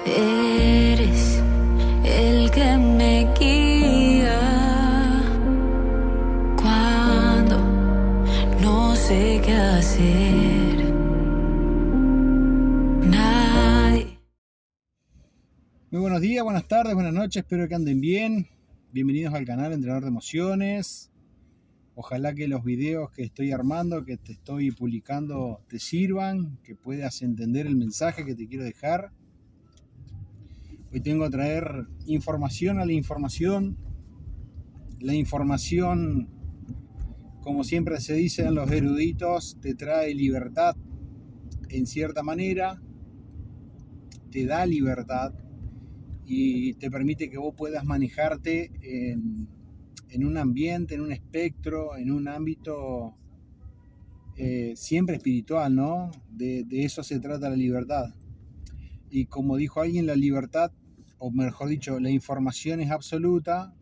Eres el que me guía cuando no sé qué hacer. Nadie. Muy buenos días, buenas tardes, buenas noches, espero que anden bien. Bienvenidos al canal Entrenador de Emociones. Ojalá que los videos que estoy armando, que te estoy publicando, te sirvan, que puedas entender el mensaje que te quiero dejar. Hoy tengo que traer información a la información. La información, como siempre se dice en los eruditos, te trae libertad en cierta manera, te da libertad y te permite que vos puedas manejarte en un ambiente, en un espectro, en un ámbito siempre espiritual, ¿no? De eso se trata la libertad. Y como dijo alguien, la libertad, o mejor dicho, la información es absoluta,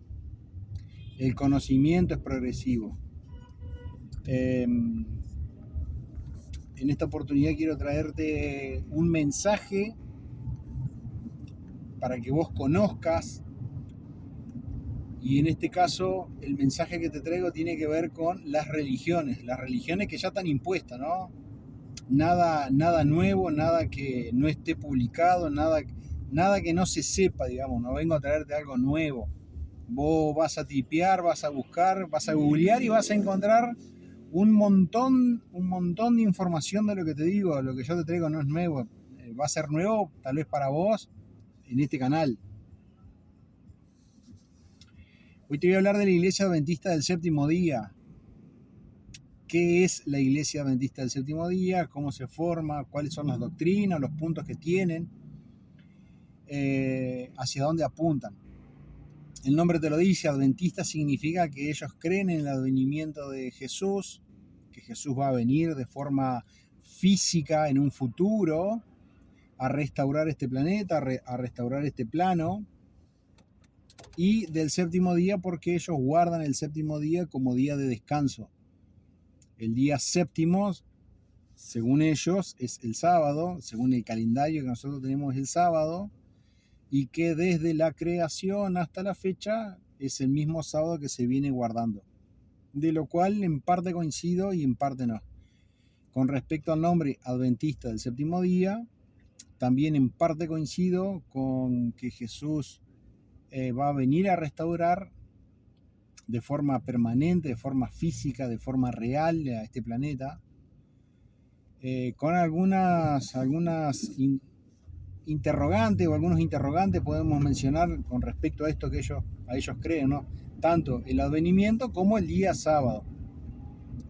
el conocimiento es progresivo. En esta oportunidad quiero traerte un mensaje para que vos conozcas, y en este caso el mensaje que te traigo tiene que ver con las religiones que ya están impuestas, ¿no? Nada nuevo, nada que no esté publicado, nada que no se sepa, digamos. No vengo a traerte algo nuevo. Vos vas a tipear, vas a buscar, vas a googlear y vas a encontrar un montón de información de lo que te digo. Lo que yo te traigo no es nuevo. Va a ser nuevo tal vez para vos en este canal. Hoy te voy a hablar de la Iglesia Adventista del Séptimo Día. ¿Qué es la Iglesia Adventista del Séptimo Día? ¿Cómo se forma? ¿Cuáles son las doctrinas? ¿Los puntos que tienen? ¿Hacia dónde apuntan? El nombre te lo dice, Adventista significa que ellos creen en el advenimiento de Jesús, que Jesús va a venir de forma física en un futuro a restaurar este planeta, a restaurar este plano. Y del séptimo día porque ellos guardan el séptimo día como día de descanso. El día séptimo, según ellos, es el sábado, según el calendario que nosotros tenemos es el sábado, y que desde la creación hasta la fecha es el mismo sábado que se viene guardando. De lo cual en parte coincido y en parte no. Con respecto al nombre Adventista del Séptimo Día, también en parte coincido con que Jesús va a venir a restaurar de forma permanente, de forma física, de forma real a este planeta, con algunas interrogantes o algunos interrogantes podemos mencionar con respecto a esto que ellos creen, ¿no? Tanto el advenimiento como el día sábado.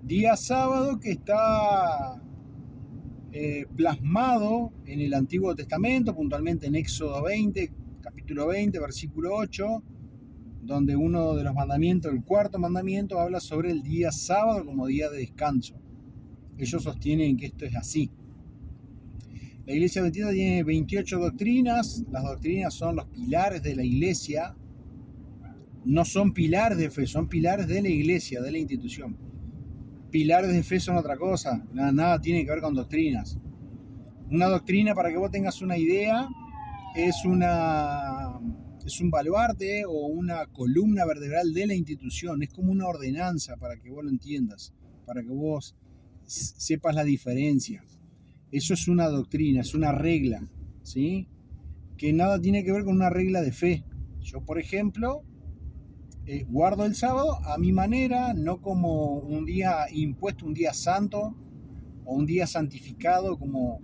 Día sábado que está plasmado en el Antiguo Testamento, puntualmente en Éxodo 20, capítulo 20, versículo 8, donde uno de los mandamientos, el cuarto mandamiento, habla sobre el día sábado como día de descanso. Ellos sostienen que esto es así. La Iglesia Adventista tiene 28 doctrinas. Las doctrinas son los pilares de la Iglesia. No son pilares de fe, son pilares de la Iglesia, de la institución. Pilares de fe son otra cosa, nada tiene que ver con doctrinas. Una doctrina, para que vos tengas una idea, es un baluarte o una columna vertebral de la institución. Es como una ordenanza, para que vos lo entiendas, para que vos sepas la diferencia. Eso es una doctrina, es una regla, ¿sí? Que nada tiene que ver con una regla de fe. Yo, por ejemplo, guardo el sábado a mi manera, no como un día impuesto, un día santo o un día santificado, como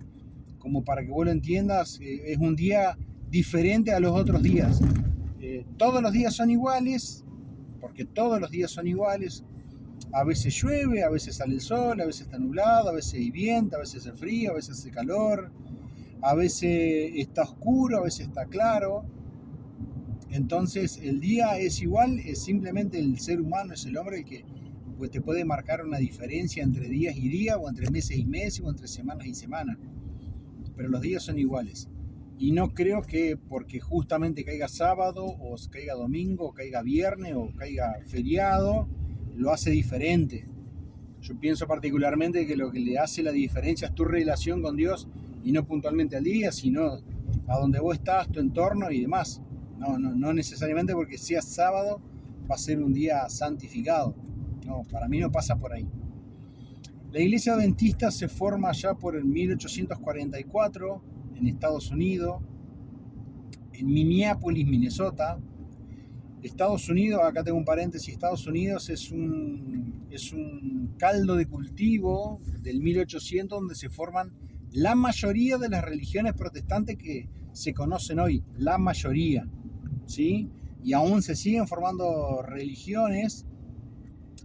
para que vos lo entiendas, es un día diferente a los otros días. Todos los días son iguales, porque todos los días son iguales. A veces llueve, a veces sale el sol, a veces está nublado, a veces hay viento, a veces hace frío, a veces hace calor, a veces está oscuro, a veces está claro. Entonces el día es igual, es simplemente el ser humano, es el hombre el que pues, te puede marcar una diferencia entre días y días, o entre meses y meses, o entre semanas y semanas. Pero los días son iguales. Y no creo que porque justamente caiga sábado, o caiga domingo, o caiga viernes, o caiga feriado, lo hace diferente. Yo pienso particularmente que lo que le hace la diferencia es tu relación con Dios, y no puntualmente al día, sino a donde vos estás, tu entorno y demás. No necesariamente porque sea sábado va a ser un día santificado. No, para mí no pasa por ahí. La iglesia adventista se forma ya por el 1844 en Estados Unidos, en Minneapolis, Minnesota. Estados Unidos, acá tengo un paréntesis, Estados Unidos es un caldo de cultivo del 1800 donde se forman la mayoría de las religiones protestantes que se conocen hoy, la mayoría, ¿sí? Y aún se siguen formando religiones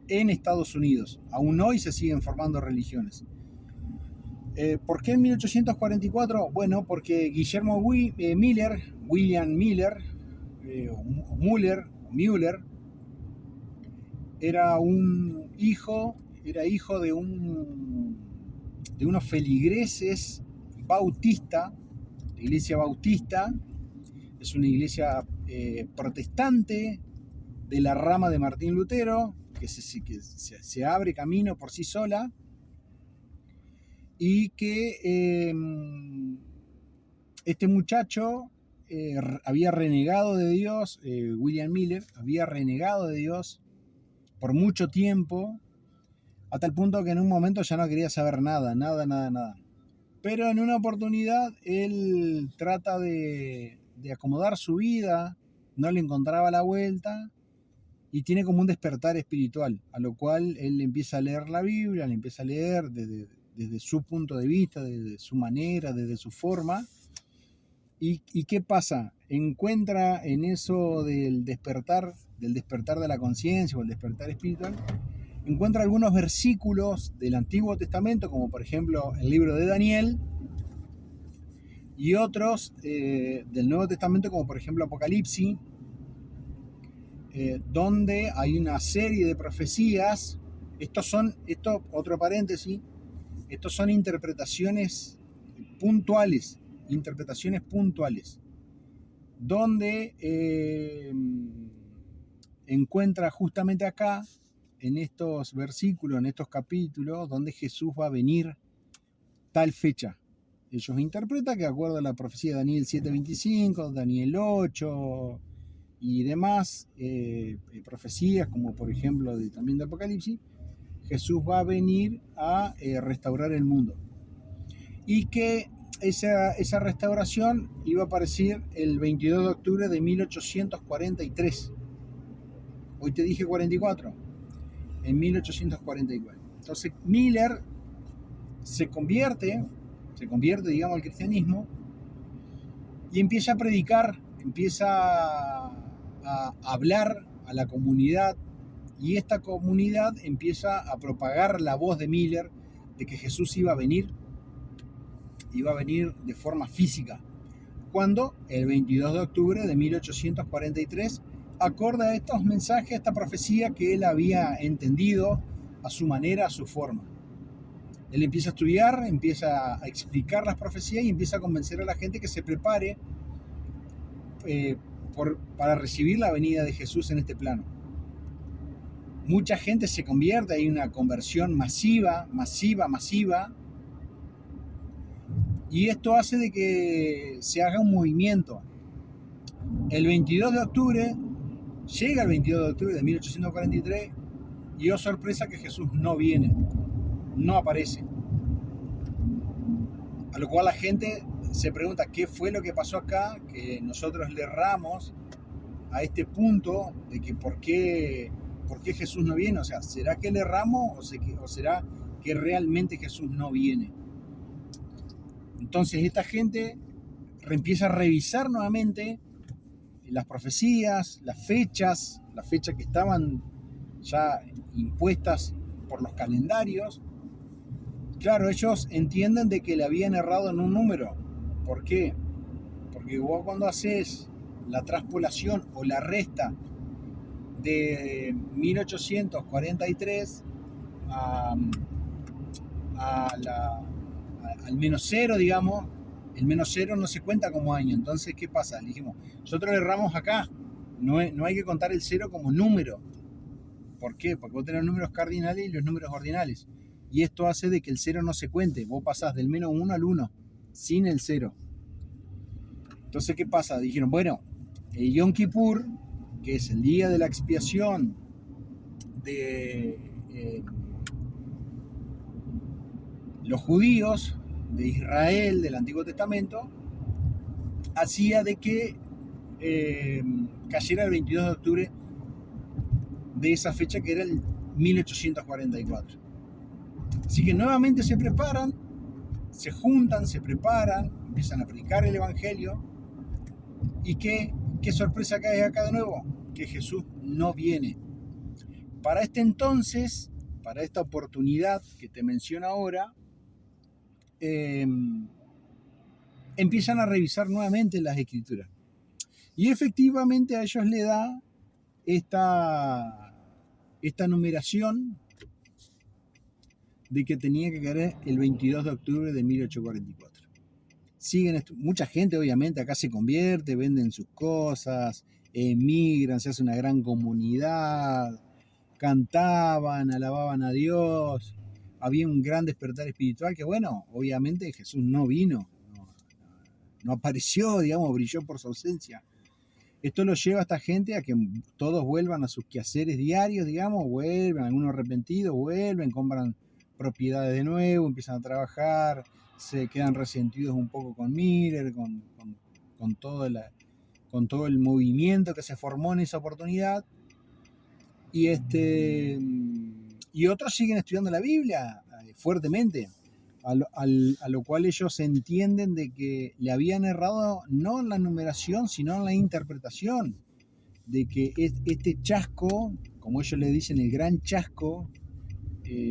en Estados Unidos, aún hoy se siguen formando religiones. ¿Por qué en 1844? Bueno, porque Guillermo William Miller, o Müller, era hijo de unos feligreses bautistas. La iglesia bautista es una iglesia protestante de la rama de Martín Lutero, que se abre camino por sí sola, y que este muchacho había renegado de Dios. William Miller había renegado de Dios por mucho tiempo, a tal punto que en un momento ya no quería saber nada. Pero en una oportunidad él trata de acomodar su vida, no le encontraba la vuelta y tiene como un despertar espiritual, a lo cual él empieza a leer la Biblia, le empieza a leer desde su punto de vista, desde su manera, desde su forma. ¿Y qué pasa? Encuentra en eso del despertar de la conciencia o el despertar espiritual, encuentra algunos versículos del Antiguo Testamento, como por ejemplo el libro de Daniel, y otros del Nuevo Testamento, como por ejemplo Apocalipsis, donde hay una serie de profecías. Otro paréntesis, estos son interpretaciones puntuales, donde encuentra justamente acá, en estos versículos, en estos capítulos, donde Jesús va a venir tal fecha. Ellos interpretan que de acuerdo a la profecía de Daniel 7:25, Daniel 8 y demás profecías, como por ejemplo también de Apocalipsis, Jesús va a venir a restaurar el mundo. Y que esa restauración iba a aparecer el 22 de octubre de 1843. Hoy te dije 44. En 1844. Entonces Miller se convierte, digamos, al cristianismo y empieza a predicar, empieza a hablar a la comunidad, y esta comunidad empieza a propagar la voz de Miller de que Jesús iba a venir de forma física, cuando el 22 de octubre de 1843, acorde a estos mensajes, a esta profecía que él había entendido a su manera, a su forma. Él empieza a estudiar, empieza a explicar las profecías y empieza a convencer a la gente que se prepare para recibir la venida de Jesús en este plano. Mucha gente se convierte, hay una conversión masiva, y esto hace de que se haga un movimiento. El 22 de octubre, llega el 22 de octubre de 1843, y oh sorpresa que Jesús no viene, no aparece. A lo cual la gente se pregunta qué fue lo que pasó acá, que nosotros le erramos a este punto de que por qué Jesús no viene. O sea, ¿será que le erramos o será que realmente Jesús no viene? Entonces esta gente empieza a revisar nuevamente las profecías, las fechas que estaban ya impuestas por los calendarios. Claro, ellos entienden de que le habían errado en un número. ¿Por qué? Porque vos cuando haces la transpolación o la resta de 1843 al menos cero, digamos, el menos cero no se cuenta como año. Entonces, ¿qué pasa? Le dijimos, nosotros le erramos acá. No hay que contar el cero como número. ¿Por qué? Porque vos tenés los números cardinales y los números ordinales. Y esto hace de que el cero no se cuente. Vos pasás del menos 1 al 1, sin el cero. Entonces, ¿qué pasa? Dijeron, bueno, el Yom Kippur, que es el día de la expiación de los judíos de Israel del Antiguo Testamento, hacía de que cayera el 22 de octubre de esa fecha, que era el 1844. Así que nuevamente se preparan, se juntan, se preparan, empiezan a predicar el Evangelio. ¿Y qué sorpresa cae acá de nuevo? Que Jesús no viene. Para este entonces, para esta oportunidad que te menciono ahora, empiezan a revisar nuevamente las Escrituras. Y efectivamente a ellos le da esta numeración de que tenía que caer el 22 de octubre de 1844. Siguen esto. Mucha gente obviamente acá se convierte, venden sus cosas, emigran, se hace una gran comunidad, cantaban, alababan a Dios, había un gran despertar espiritual que, bueno, obviamente Jesús no vino, no apareció, digamos, brilló por su ausencia. Esto lo lleva a esta gente a que todos vuelvan a sus quehaceres diarios, digamos, vuelven, algunos arrepentidos, vuelven, compran propiedades de nuevo, empiezan a trabajar, se quedan resentidos un poco con Miller, con todo el movimiento que se formó en esa oportunidad. Y otros siguen estudiando la Biblia fuertemente, a lo cual ellos entienden de que le habían errado no en la numeración, sino en la interpretación, de que este chasco, como ellos le dicen, el gran chasco,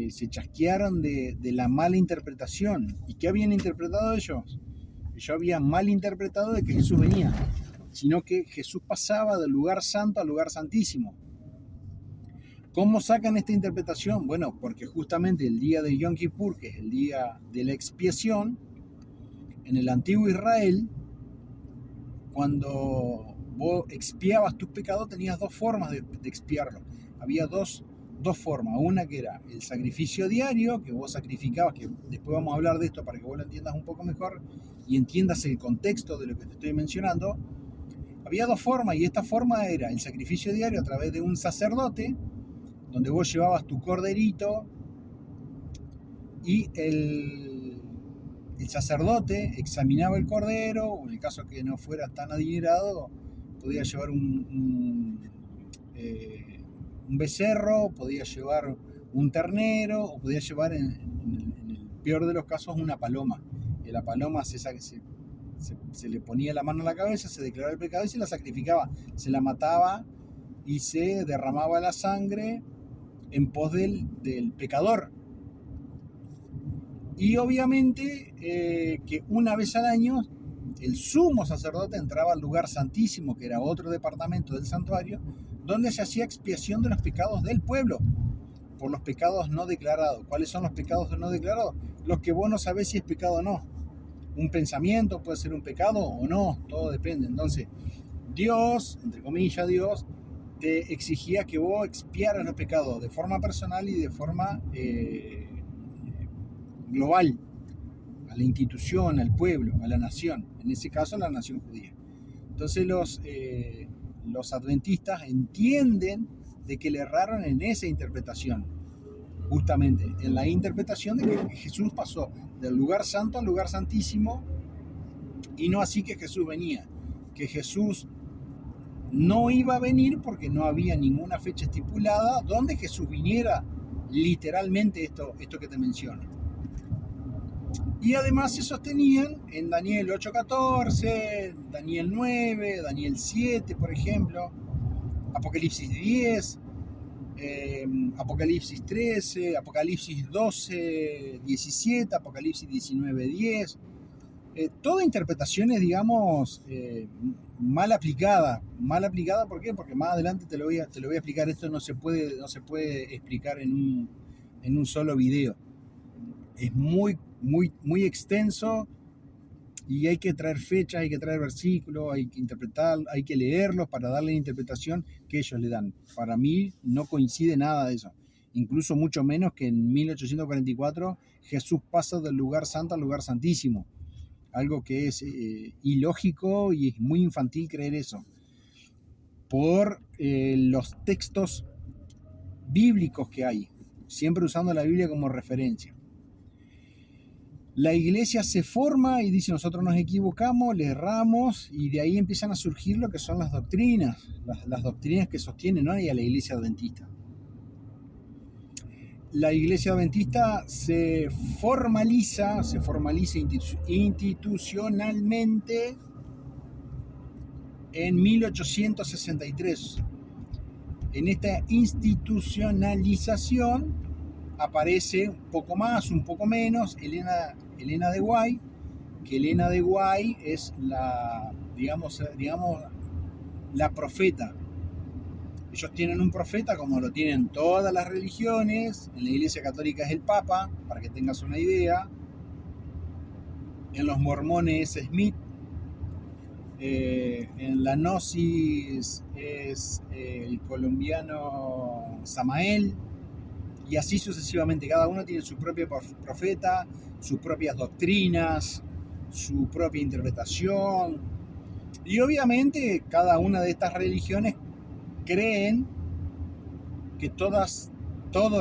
se chasquearon de la mala interpretación. ¿Y qué habían interpretado ellos? Ellos habían mal interpretado de que Jesús venía, sino que Jesús pasaba del lugar santo al lugar santísimo. ¿Cómo sacan esta interpretación? Bueno, porque justamente el día de Yom Kippur, que es el día de la expiación, en el antiguo Israel, cuando vos expiabas tus pecados, tenías dos formas de expiarlo. Había dos formas. Una que era el sacrificio diario, que vos sacrificabas, que después vamos a hablar de esto para que vos lo entiendas un poco mejor y entiendas el contexto de lo que te estoy mencionando. Había dos formas, y esta forma era el sacrificio diario a través de un sacerdote, donde vos llevabas tu corderito y el sacerdote examinaba el cordero, o en el caso que no fuera tan adinerado, podía llevar un becerro, podía llevar un ternero, o podía llevar, en el peor de los casos, una paloma. Y la paloma se le ponía la mano a la cabeza, se declaraba el pecado y se la sacrificaba, se la mataba y se derramaba la sangre en pos del pecador. Y obviamente que una vez al año el sumo sacerdote entraba al lugar santísimo, que era otro departamento del santuario, donde se hacía expiación de los pecados del pueblo, por los pecados no declarados. ¿Cuáles son los pecados no declarados? Los que vos no sabés si es pecado o no. Un pensamiento puede ser un pecado o no, todo depende. Entonces, Dios, entre comillas Dios, te exigía que vos expiaras los pecados de forma personal y de forma global, a la institución, al pueblo, a la nación, en ese caso a la nación judía. Entonces los adventistas entienden de que le erraron en esa interpretación, justamente en la interpretación de que Jesús pasó del lugar santo al lugar santísimo, y no así que Jesús venía, que Jesús no iba a venir porque no había ninguna fecha estipulada donde Jesús viniera literalmente esto que te menciono. Y además se sostenían en Daniel 8:14, Daniel 9, Daniel 7, por ejemplo, Apocalipsis 10, Apocalipsis 13, Apocalipsis 12, 17, Apocalipsis 19, 10. Toda interpretaciones, digamos, mal aplicada. Mal aplicada, ¿por qué? Porque más adelante te lo voy a explicar. Esto no se puede explicar en un solo video. Es muy extenso, y hay que traer fechas, hay que traer versículos, hay que interpretar, hay que leerlos para darle la interpretación que ellos le dan. Para mí no coincide nada de eso. Incluso mucho menos que en 1844 Jesús pasa del lugar santo al lugar santísimo. algo que es ilógico y es muy infantil creer eso, por los textos bíblicos que hay, siempre usando la Biblia como referencia. La iglesia se forma y dice nosotros nos equivocamos, le erramos, y de ahí empiezan a surgir lo que son las doctrinas, las doctrinas que sostienen hoy a la iglesia adventista. La iglesia adventista se formaliza institucionalmente en 1863. En esta institucionalización aparece un poco más, un poco menos, Elena de White, que Elena de White es la, digamos, la profeta. Ellos tienen un profeta, como lo tienen todas las religiones. En la Iglesia Católica es el Papa, para que tengas una idea. En los mormones es Smith. En la Gnosis es el colombiano Samael. Y así sucesivamente. Cada uno tiene su propio profeta, sus propias doctrinas, su propia interpretación. Y obviamente cada una de estas religiones creen que todos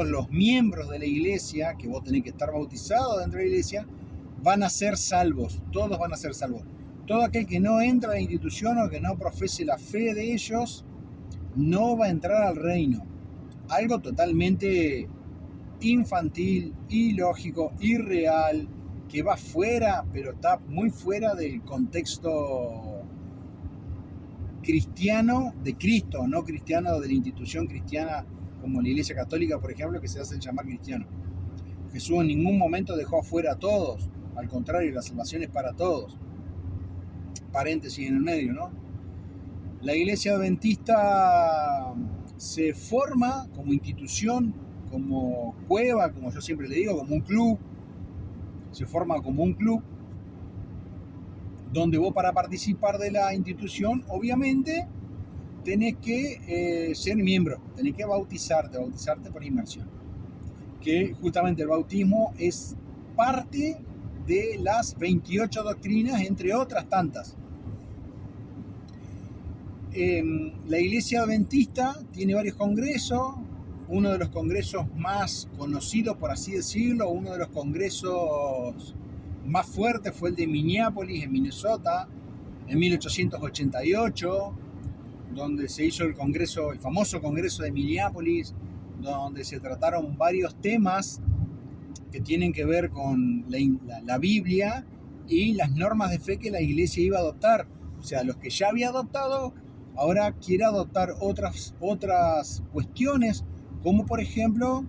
los miembros de la iglesia, que vos tenés que estar bautizado dentro de la iglesia, van a ser salvos. Todos van a ser salvos. Todo aquel que no entra a la institución o que no profese la fe de ellos, no va a entrar al reino. Algo totalmente infantil, ilógico, irreal, que va fuera, pero está muy fuera del contexto cristiano de Cristo, no cristiano de la institución cristiana como la Iglesia Católica, por ejemplo, que se hace llamar cristiano. Jesús en ningún momento dejó afuera a todos, al contrario, la salvación es para todos. Paréntesis en el medio, ¿no? La Iglesia Adventista se forma como institución, como cueva, como yo siempre le digo, como un club. Se forma como un club donde vos, para participar de la institución, obviamente tenés que ser miembro, tenés que bautizarte por inmersión. Que justamente el bautismo es parte de las 28 doctrinas, entre otras tantas. La Iglesia Adventista tiene varios congresos. Uno de los congresos más conocidos, por así decirlo, uno de los congresos más fuertes fue el de Minneapolis, en Minnesota, en 1888, donde se hizo el famoso congreso de Minneapolis, donde se trataron varios temas que tienen que ver con la Biblia y las normas de fe que la iglesia iba a adoptar. O sea, los que ya había adoptado, ahora quiere adoptar otras cuestiones, como por ejemplo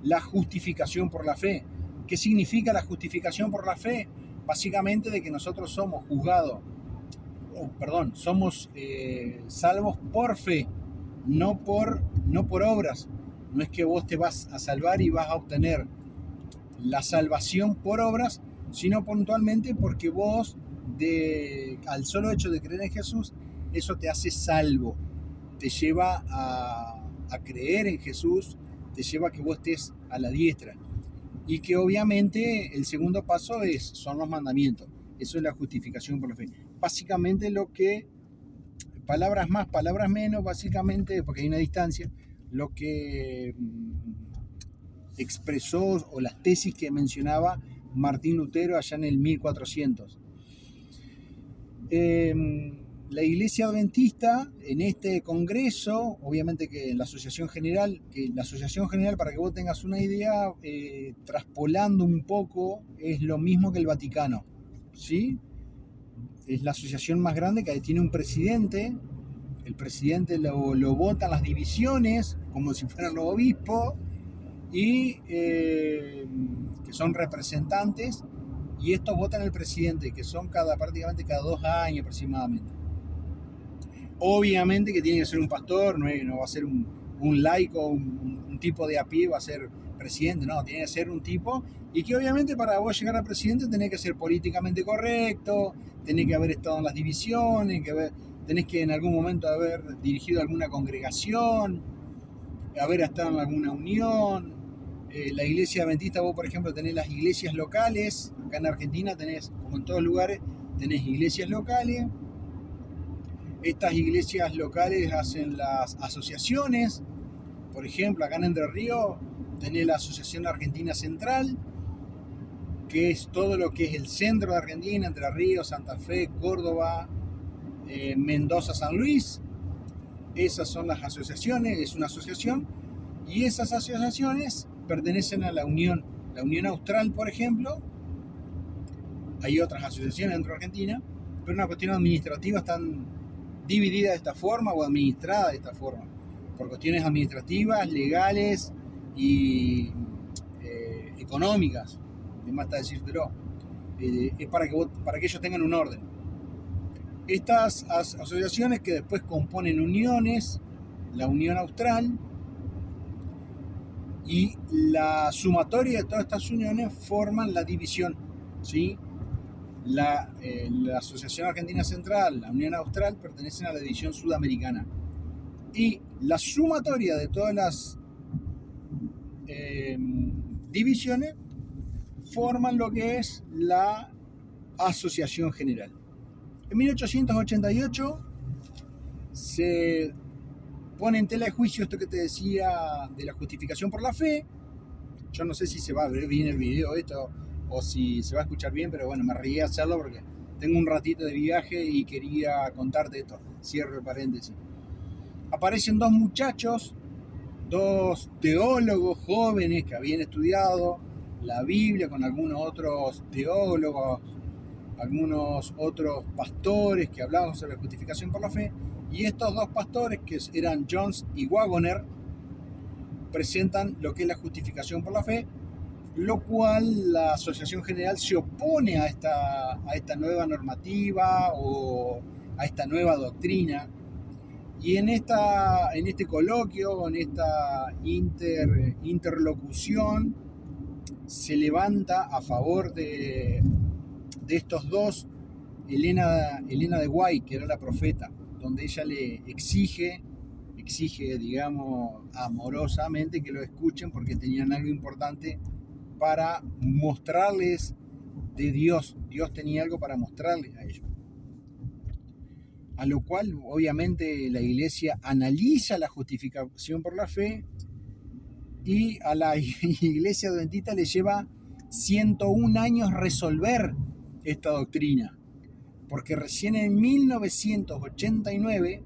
la justificación por la fe. ¿Qué significa la justificación por la fe? Básicamente de que nosotros somos somos salvos por fe, no por obras. No es que vos te vas a salvar y vas a obtener la salvación por obras, sino puntualmente porque vos, al solo hecho de creer en Jesús, eso te hace salvo, te lleva a creer en Jesús, te lleva a que vos estés a la diestra. Y que obviamente el segundo paso son los mandamientos. Eso es la justificación por la fe. Básicamente lo que, palabras más, palabras menos, básicamente, porque hay una distancia, lo que expresó, o las tesis que mencionaba Martín Lutero allá en el 1400. La Iglesia Adventista, en este congreso, obviamente que la Asociación General, para que vos tengas una idea, traspolando un poco, es lo mismo que el Vaticano, ¿sí? Es la asociación más grande, que tiene un presidente. El presidente lo votan las divisiones, como si fueran los obispos, y que son representantes, y estos votan al presidente, que son prácticamente cada 2 años aproximadamente. Obviamente que tiene que ser un pastor, no va a ser un laico, un tipo de a pie, va a ser presidente, no, tiene que ser un tipo, y que obviamente para vos llegar a presidente tenés que ser políticamente correcto, tenés que haber estado en las divisiones, tenés que en algún momento haber dirigido alguna congregación, haber estado en alguna unión, La iglesia adventista, vos por ejemplo tenés las iglesias locales, acá en Argentina tenés, como en todos lugares, tenés iglesias locales. Estas iglesias locales hacen las asociaciones. Por ejemplo, acá en Entre Ríos tenés la Asociación Argentina Central, que es todo lo que es el centro de Argentina, Entre Ríos, Santa Fe, Córdoba, Mendoza, San Luis. Esas son las asociaciones, es una asociación, y esas asociaciones pertenecen a la Unión Austral, por ejemplo. Hay otras asociaciones dentro de Argentina, pero una cuestión administrativa están divididas de esta forma o administradas de esta forma, por cuestiones administrativas, legales y económicas, de más está decírtelo. Es para que ellos tengan un orden. Estas asociaciones que después componen uniones, la Unión Austral, y la sumatoria de todas estas uniones forman la división, ¿sí? La Asociación Argentina Central, la Unión Austral, pertenecen a la división sudamericana. Y la sumatoria de todas las divisiones forman lo que es la Asociación General. En 1888 se pone en tela de juicio esto que te decía de la justificación por la fe. Yo no sé si se va a ver bien el video esto o si se va a escuchar bien, pero bueno, me reí a hacerlo porque tengo un ratito de viaje y quería contarte esto. Cierro el paréntesis. Aparecen dos muchachos, dos teólogos jóvenes que habían estudiado la Biblia con algunos otros teólogos, algunos otros pastores que hablaban sobre la justificación por la fe. Y estos dos pastores, que eran Jones y Waggoner, presentan lo que es la justificación por la fe, lo cual la Asociación General se opone a esta nueva normativa o a esta nueva doctrina. Y en este coloquio, en esta interlocución, se levanta a favor de estos dos Elena de White, que era la profeta, donde ella le exige, digamos, amorosamente que lo escuchen porque tenían algo importante para mostrarles de Dios. Dios tenía algo para mostrarles a ellos. A lo cual, obviamente, la iglesia analiza la justificación por la fe y a la iglesia adventista le lleva 101 años resolver esta doctrina. Porque recién en 1989,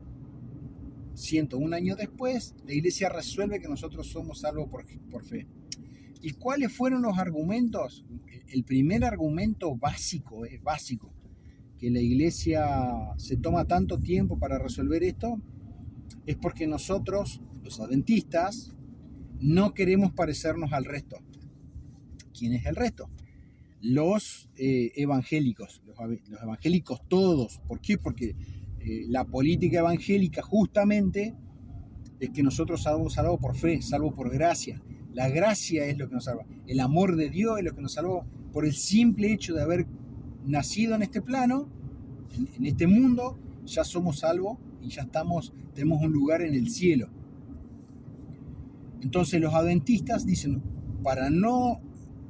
101 años después, la iglesia resuelve que nosotros somos salvos por fe. ¿Y cuáles fueron los argumentos? El primer argumento básico, que la iglesia se toma tanto tiempo para resolver esto, es porque nosotros, los adventistas, no queremos parecernos al resto. ¿Quién es el resto? Los evangélicos, los evangélicos todos. ¿Por qué? Porque la política evangélica justamente es que nosotros somos salvos por fe, salvos por gracia. La gracia es lo que nos salva. El amor de Dios es lo que nos salvó por el simple hecho de haber nacido en este plano, en este mundo. Ya somos salvos y ya tenemos un lugar en el cielo. Entonces los adventistas dicen, para no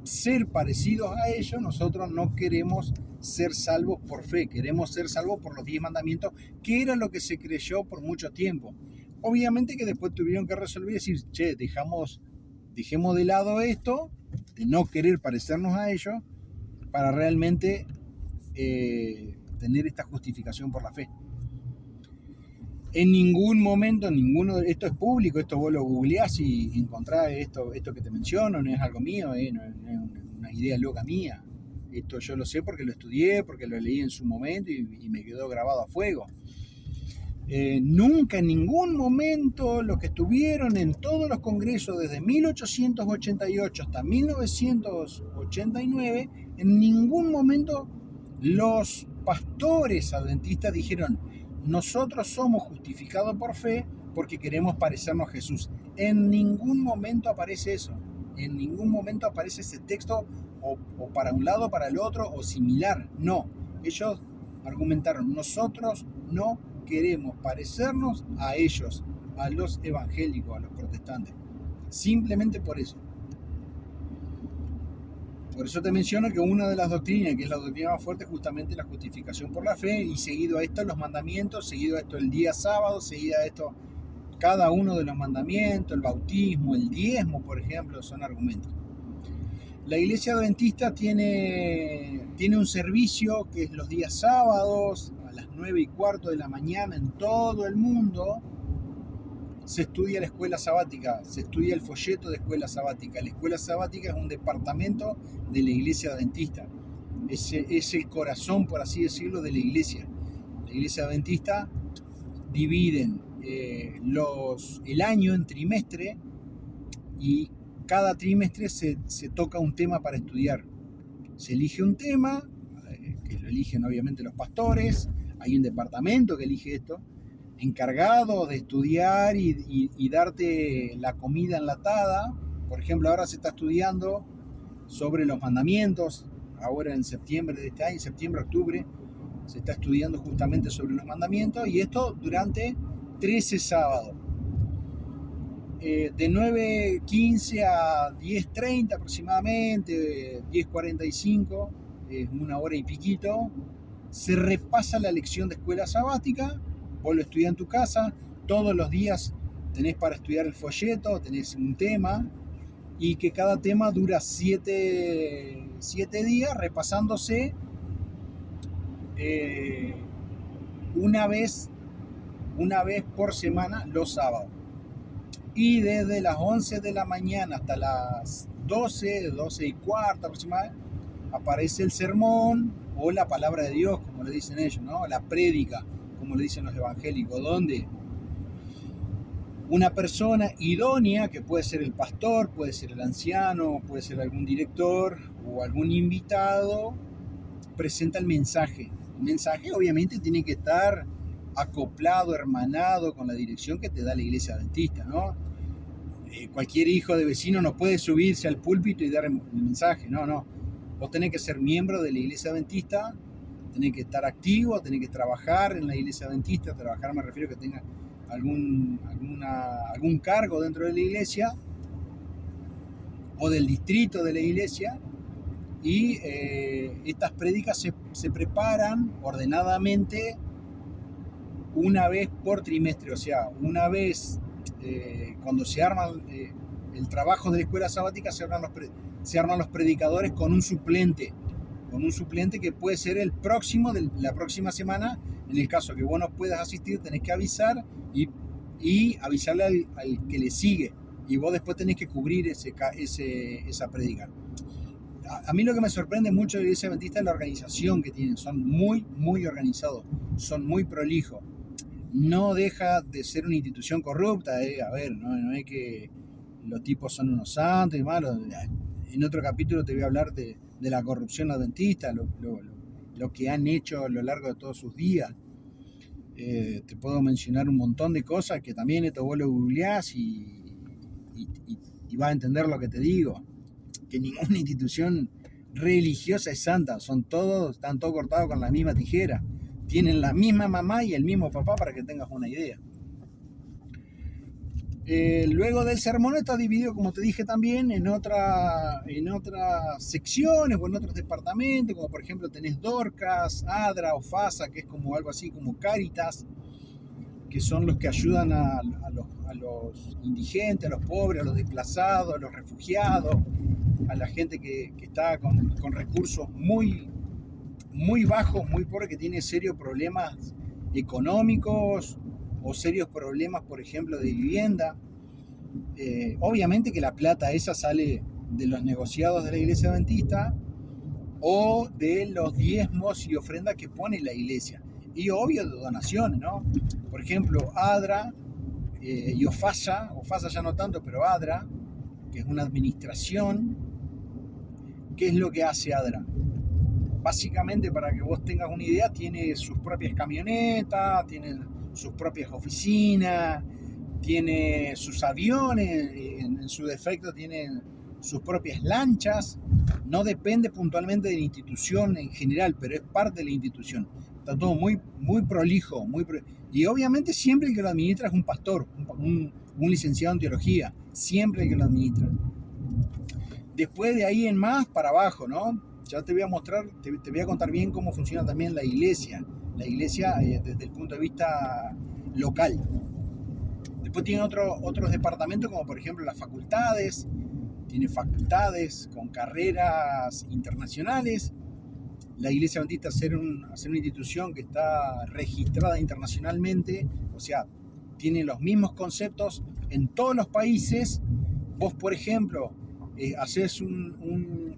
ser parecidos a ellos, nosotros no queremos ser salvos por fe, queremos ser salvos por los 10 mandamientos, que era lo que se creyó por mucho tiempo. Obviamente que después tuvieron que resolver y decir, che, dejemos de lado esto, de no querer parecernos a ellos, para realmente tener esta justificación por la fe. En ningún momento, esto es público, esto vos lo googleás y encontrás esto que te menciono, no es algo mío, no es una idea loca mía. Esto yo lo sé porque lo estudié, porque lo leí en su momento y me quedó grabado a fuego. Nunca en ningún momento los que estuvieron en todos los congresos desde 1888 hasta 1989, en ningún momento los pastores adventistas dijeron, nosotros somos justificados por fe porque queremos parecernos a Jesús. En ningún momento aparece eso. En ningún momento aparece ese texto o para un lado, para el otro, o similar. No. Ellos argumentaron, nosotros no queremos parecernos a ellos, a los evangélicos, a los protestantes. Simplemente por eso. Por eso te menciono que una de las doctrinas, que es la doctrina más fuerte, es justamente la justificación por la fe, y seguido a esto los mandamientos, seguido a esto el día sábado, seguido a esto cada uno de los mandamientos, el bautismo, el diezmo, por ejemplo, son argumentos. La iglesia adventista tiene un servicio que es los días sábados, a las 9:15 de la mañana en todo el mundo. Se estudia la escuela sabática, se estudia el folleto de escuela sabática. La escuela sabática es un departamento de la iglesia adventista. Es el corazón, por así decirlo, de la iglesia. La iglesia adventista dividen el año en trimestre, y cada trimestre se toca un tema para estudiar. Se elige un tema, que lo eligen obviamente los pastores. Hay un departamento que elige esto, encargado de estudiar y darte la comida enlatada. Por ejemplo, ahora se está estudiando sobre los mandamientos. Ahora en septiembre de este año, septiembre-octubre, se está estudiando justamente sobre los mandamientos, y esto durante 13 sábados. De 9:15 a 10:30 aproximadamente, 10:45, una hora y piquito, se repasa la lección de escuela sabática. Vos lo estudiás en tu casa, todos los días tenés para estudiar el folleto, tenés un tema, y que cada tema dura 7 días, repasándose una vez por semana los sábados. Y desde las 11 de la mañana hasta las 12:15 aproximadamente, aparece el sermón o la palabra de Dios, como le dicen ellos, ¿no? La prédica, como le dicen los evangélicos, donde una persona idónea, que puede ser el pastor, puede ser el anciano, puede ser algún director o algún invitado, presenta el mensaje. El mensaje obviamente tiene que estar acoplado, hermanado con la dirección que te da la iglesia adventista, ¿no? Cualquier hijo de vecino no puede subirse al púlpito y dar el mensaje, no. Vos tenés que ser miembro de la iglesia adventista, tenés que estar activo, tenés que trabajar en la iglesia adventista. Trabajar me refiero a que tengas algún cargo dentro de la iglesia o del distrito de la iglesia, y estas prédicas se preparan ordenadamente una vez por trimestre. O sea, una vez cuando se arma el trabajo de la escuela sabática, se arman los predicadores con un suplente que puede ser el próximo de la próxima semana. En el caso que vos no puedas asistir, tenés que avisar y avisarle al que le sigue, y vos después tenés que cubrir esa prédica. A mí lo que me sorprende mucho de la iglesia adventista es la organización que tienen. Son muy, muy organizados, son muy prolijos. No deja de ser una institución corrupta. A ver, no es que los tipos son unos santos y malos. En otro capítulo te voy a hablar de la corrupción adventista, lo que han hecho a lo largo de todos sus días. Te puedo mencionar un montón de cosas que también esto vos lo googleás y vas a entender lo que te digo. Que ninguna institución religiosa es santa. Están todos cortados con la misma tijera. Tienen la misma mamá y el mismo papá, para que tengas una idea. Luego del sermón está dividido, como te dije también, en otras secciones o en otros departamentos, como por ejemplo tenés Dorcas, Adra o Fasa, que es como algo así como Cáritas, que son los que ayudan a los indigentes, a los pobres, a los desplazados, a los refugiados, a la gente que está con recursos muy, muy bajos, muy pobres, que tiene serios problemas económicos o serios problemas, por ejemplo, de vivienda. Obviamente que la plata esa sale de los negociados de la iglesia adventista o de los diezmos y ofrendas que pone la iglesia, y obvio de donaciones, ¿no? Por ejemplo, Adra y Ofasa ya no tanto, pero Adra, que es una administración. ¿Qué es lo que hace Adra? Básicamente, para que vos tengas una idea, tiene sus propias camionetas, tiene sus propias oficinas, tiene sus aviones, en su defecto tiene sus propias lanchas. No depende puntualmente de la institución en general, pero es parte de la institución. Está todo muy, muy prolijo, y obviamente siempre el que lo administra es un pastor, un licenciado en teología, siempre el que lo administra. Después de ahí en más para abajo, ¿no? Ya te voy a mostrar, te voy a contar bien cómo funciona también la iglesia desde el punto de vista local. Después tiene otros departamentos, como por ejemplo las facultades. Tiene facultades con carreras internacionales. La Iglesia Adventista ser una institución que está registrada internacionalmente, o sea, tiene los mismos conceptos en todos los países. Vos, por ejemplo,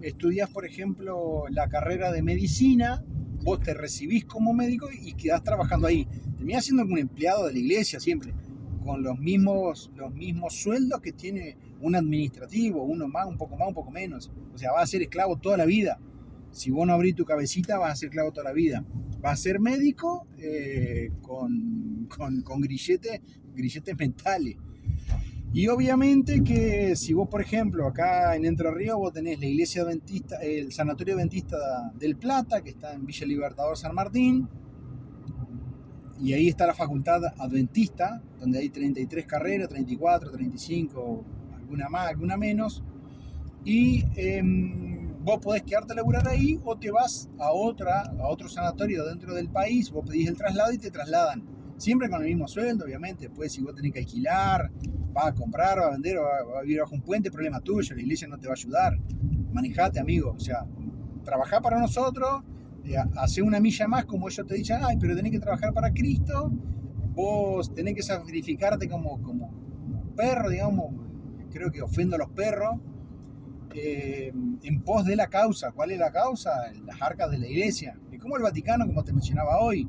estudiás, por ejemplo, la carrera de medicina, vos te recibís como médico y quedás trabajando ahí. Terminás siendo como un empleado de la iglesia siempre, con los mismos sueldos que tiene un administrativo, uno más, un poco más, un poco menos. O sea, vas a ser esclavo toda la vida. Si vos no abrís tu cabecita, vas a ser esclavo toda la vida. Vas a ser médico con grilletes mentales. Y obviamente que si vos, por ejemplo, acá en Entre Ríos, vos tenés la iglesia adventista, el sanatorio adventista del Plata, que está en Villa Libertador San Martín, y ahí está la facultad adventista, donde hay 33 carreras, 34, 35, alguna más, alguna menos, y vos podés quedarte a laburar ahí o te vas a otro sanatorio dentro del país, vos pedís el traslado y te trasladan, siempre con el mismo sueldo, obviamente. Después, si vos tenés que alquilar, vas a comprar, vas a vender o vas a vivir bajo un puente, problema tuyo, la iglesia no te va a ayudar. Manejate, amigo, o sea, trabajá para nosotros, hacé una milla más, como ellos te dicen, ay, pero tenés que trabajar para Cristo, vos tenés que sacrificarte como perro, digamos, creo que ofendo a los perros, en pos de la causa. ¿Cuál es la causa? Las arcas de la iglesia. Y como el Vaticano, como te mencionaba hoy.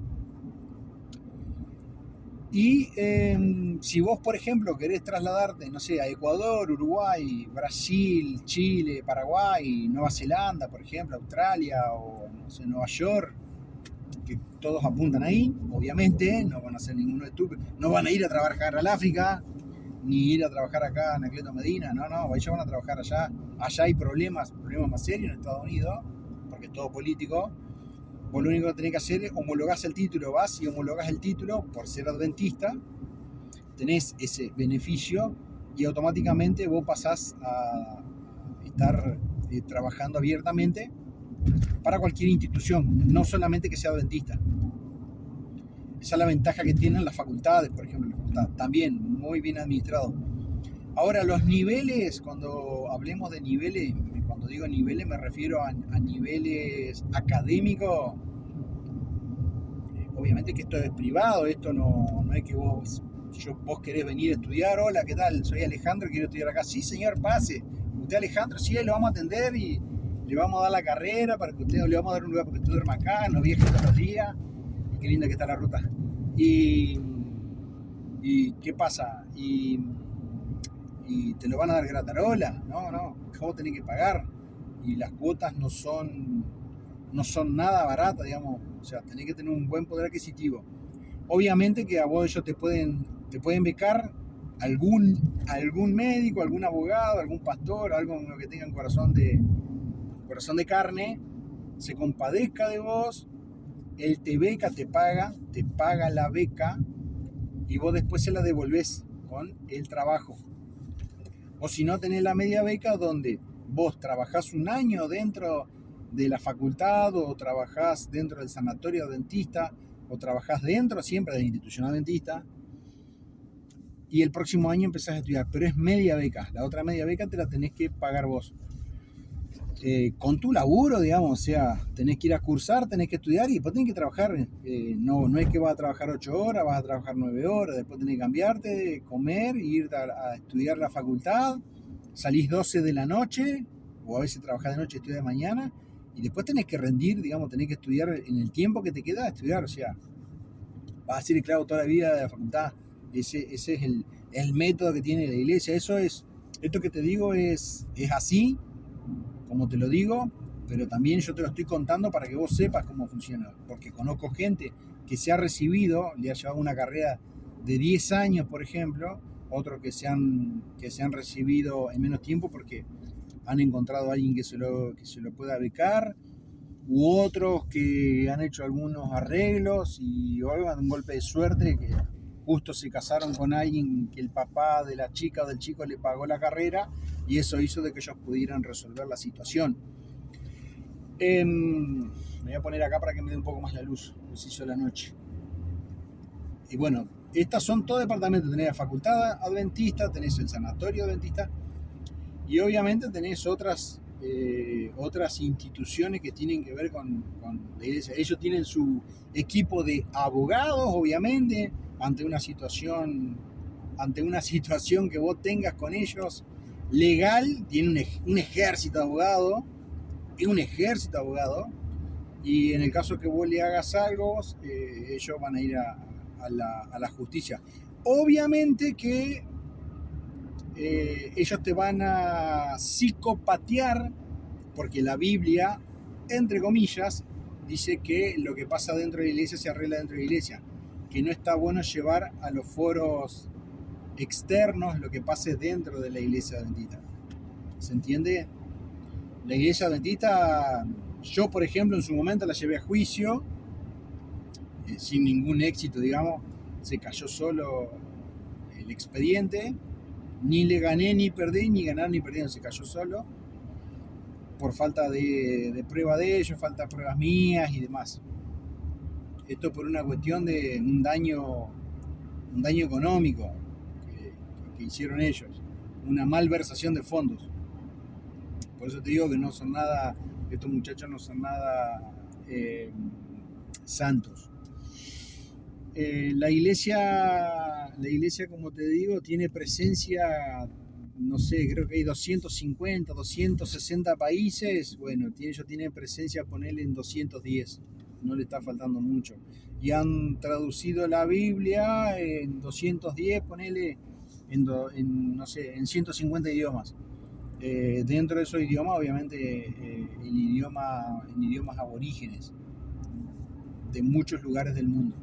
Y si vos, por ejemplo, querés trasladarte, no sé, a Ecuador, Uruguay, Brasil, Chile, Paraguay, Nueva Zelanda, por ejemplo, Australia o no sé, Nueva York, que todos apuntan ahí, obviamente, no van a ser ninguno estúpido, no van a ir a trabajar al África, ni ir a trabajar acá en Anacleto Medina, no, ellos van a trabajar allá. Allá hay problemas más serios en Estados Unidos, porque es todo político. Vos lo único que tenés que hacer es homologás el título, vas y homologás el título por ser adventista, tenés ese beneficio y automáticamente vos pasás a estar trabajando abiertamente para cualquier institución, no solamente que sea adventista. Esa es la ventaja que tienen las facultades, por ejemplo, también muy bien administrado. Ahora, los niveles, cuando hablemos de niveles, cuando digo niveles me refiero a niveles académicos. Obviamente que esto es privado, esto no es que vos querés venir a estudiar. Hola, ¿qué tal? Soy Alejandro, quiero estudiar acá. Sí, señor, pase. Usted, Alejandro, sí, lo vamos a atender y le vamos a dar la carrera para que usted, le vamos a dar un lugar para que usted duerma acá, no viaje todos los días. Y qué linda que está la ruta. Y ¿qué pasa? Y te lo van a dar gratarola. No, vos tenés que pagar. Y las cuotas no son nada baratas, digamos. O sea, tenés que tener un buen poder adquisitivo. Obviamente que a vos ellos te pueden becar algún médico, algún abogado, algún pastor, algo que tenga un corazón de carne, se compadezca de vos, él te beca, te paga la beca y vos después se la devolvés con el trabajo. O si no, tenés la media beca donde vos trabajás un año dentro de la facultad o trabajás dentro del sanatorio adventista o trabajás dentro siempre de la institución adventista y el próximo año empezás a estudiar, pero es media beca. La otra media beca te la tenés que pagar vos. Con tu laburo, digamos, o sea, tenés que ir a cursar, tenés que estudiar y después tenés que trabajar. No es que vas a trabajar 8 horas, vas a trabajar 9 horas, después tenés que cambiarte, comer, ir a estudiar la facultad, salís 12 de la noche, o a veces trabajás de noche y estudias de mañana, y después tenés que rendir, digamos, tenés que estudiar en el tiempo que te queda estudiar, o sea, vas a ser esclavo toda la vida de la facultad. Ese es el método que tiene la iglesia. Esto que te digo es así, como te lo digo, pero también yo te lo estoy contando para que vos sepas cómo funciona, porque conozco gente que se ha recibido, le ha llevado una carrera de 10 años, por ejemplo, otros que se han recibido en menos tiempo porque han encontrado a alguien que se lo pueda becar, u otros que han hecho algunos arreglos y o algo, un golpe de suerte justo se casaron con alguien que el papá de la chica o del chico le pagó la carrera y eso hizo de que ellos pudieran resolver la situación. Me voy a poner acá para que me dé un poco más la luz, que se hizo la noche. Y bueno, estas son todos departamentos. Tenés la facultad adventista, tenés el sanatorio adventista y obviamente tenés otras instituciones que tienen que ver con la iglesia. Ellos tienen su equipo de abogados, obviamente, ante una situación que vos tengas con ellos legal, tienen un ejército de abogados, y en el caso que vos le hagas algo, ellos van a ir a la justicia. Obviamente que ellos te van a psicopatear, porque la Biblia, entre comillas, dice que lo que pasa dentro de la iglesia se arregla dentro de la iglesia, que no está bueno llevar a los foros externos lo que pase dentro de la iglesia adventista. ¿Se entiende? La iglesia adventista, yo por ejemplo en su momento la llevé a juicio, sin ningún éxito, digamos, se cayó solo el expediente, ni le gané ni perdí, ni ganar ni perder, se cayó solo, por falta de prueba de ellos, falta de pruebas mías y demás. Esto por una cuestión de un daño económico que hicieron ellos, una malversación de fondos. Por eso te digo que no son nada, estos muchachos no son nada santos. La iglesia, como te digo, tiene presencia, no sé, creo que hay 250, 260 países. Bueno, ellos tienen presencia, ponele en 210, no le está faltando mucho. Y han traducido la Biblia en 210, ponele no sé, en 150 idiomas. Dentro de esos idiomas, obviamente, en idiomas aborígenes de muchos lugares del mundo.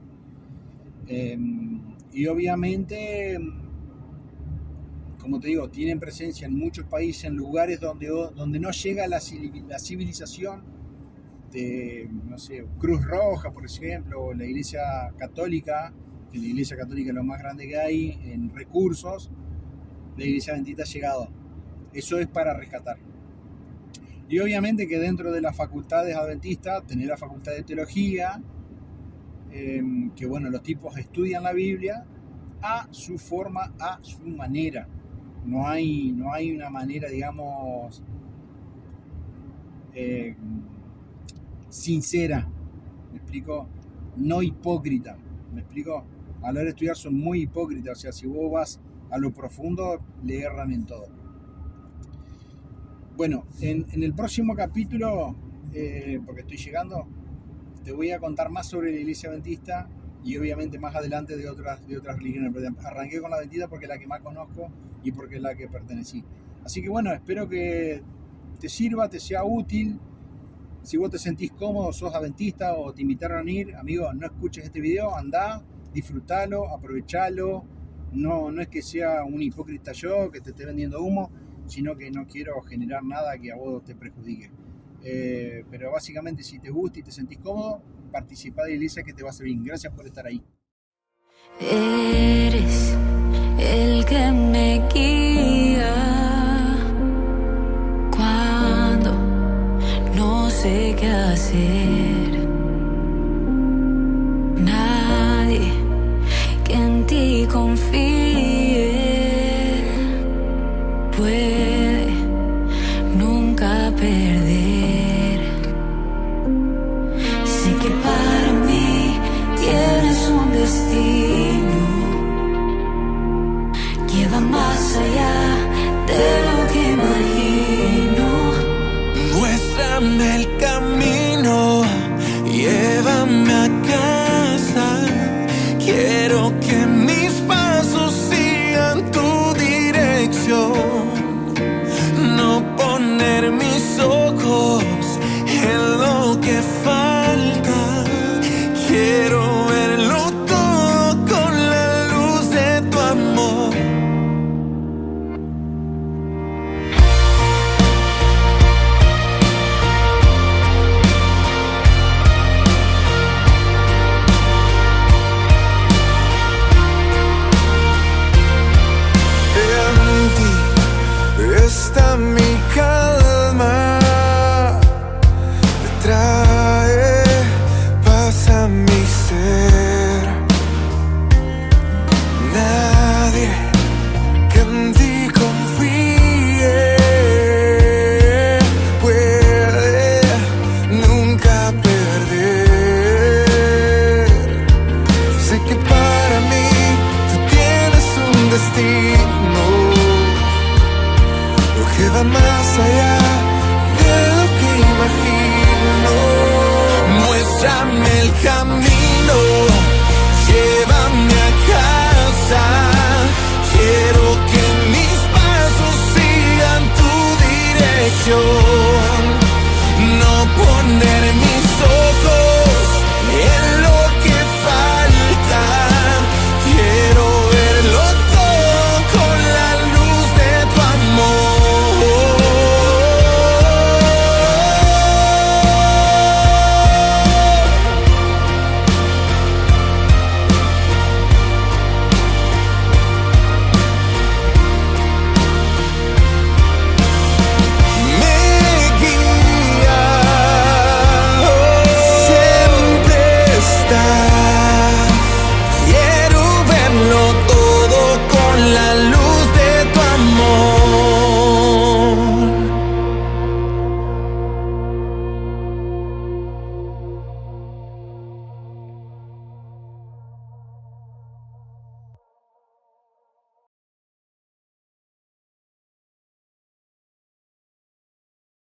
Y obviamente, como te digo, tienen presencia en muchos países, en lugares donde no llega la civilización de, no sé, Cruz Roja, por ejemplo, o la Iglesia Católica, que la Iglesia Católica es lo más grande que hay en recursos. La Iglesia Adventista ha llegado. Eso es para rescatar. Y obviamente que dentro de las facultades adventistas tenés la facultad de teología, que bueno, los tipos estudian la Biblia a su forma, a su manera. No hay una manera, digamos, sincera, ¿me explico? No hipócrita, ¿me explico? A la hora de estudiar son muy hipócritas, o sea, si vos vas a lo profundo, le erran en todo. Bueno, en el próximo capítulo, porque estoy llegando, te voy a contar más sobre la iglesia adventista y obviamente más adelante de otras religiones. Arranqué con la adventista porque es la que más conozco y porque es la que pertenecí. Así que bueno, espero que te sirva, te sea útil. Si vos te sentís cómodo, sos adventista o te invitaron a ir, amigo, no escuches este video, andá, disfrutalo, aprovechalo. No es que sea un hipócrita yo, que te esté vendiendo humo, sino que no quiero generar nada que a vos te perjudique. Pero básicamente si te gusta y te sentís cómodo, participá de la iglesia que te va a servir. Gracias por estar ahí. Eres el que me guía cuando no sé qué hacer.